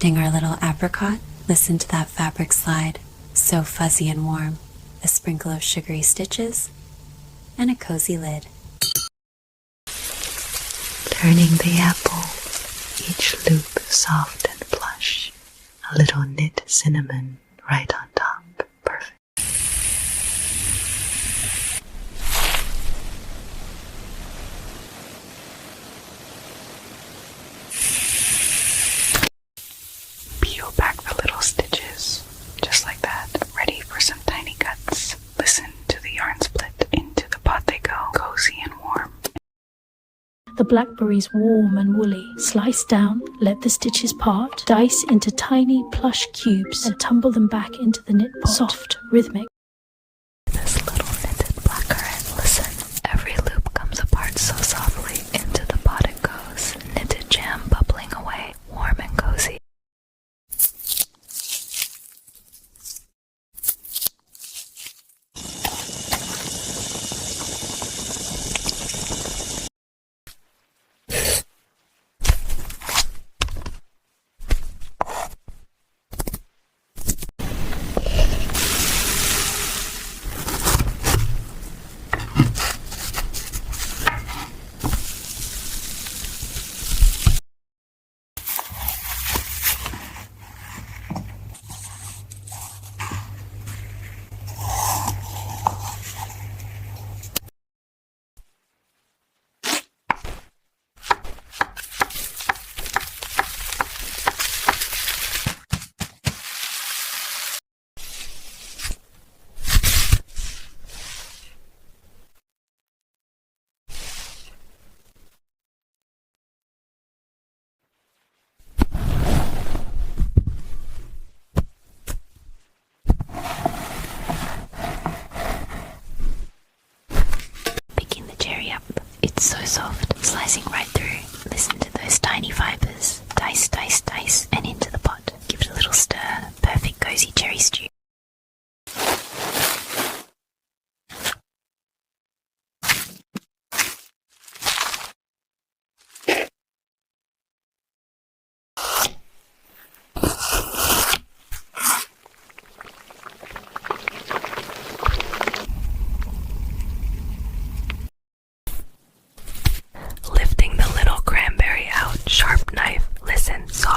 Lifting our little apricot, listen to that fabric slide, so fuzzy and warm, a sprinkle of sugary stitches, and a cozy lid. Turning the apple, each loop soft and plush, a little knit cinnamon right on top. Perfect. Peel back the little stitches, just like that, ready for some tiny cuts. Listen to the yarn split. Into the pot they go, cozy and warm. The blackberries warm and woolly. Slice down, let the stitches part, dice into tiny plush cubes and tumble them back into the knit pot. Soft, rhythmic. This little knitted blackcurrant, listen. Every loop comes apart so softly. Into the pot it goes, knitted jam bubbling away, warm and cozy. Picking the cherry up, it's so soft, slicing right through. Listen to those tiny fibers. Dice, dice, dice, and into the pot. Give it a little stir. Perfect cozy cherry stew. Lifting the little cranberry out, sharp knife, listen, soft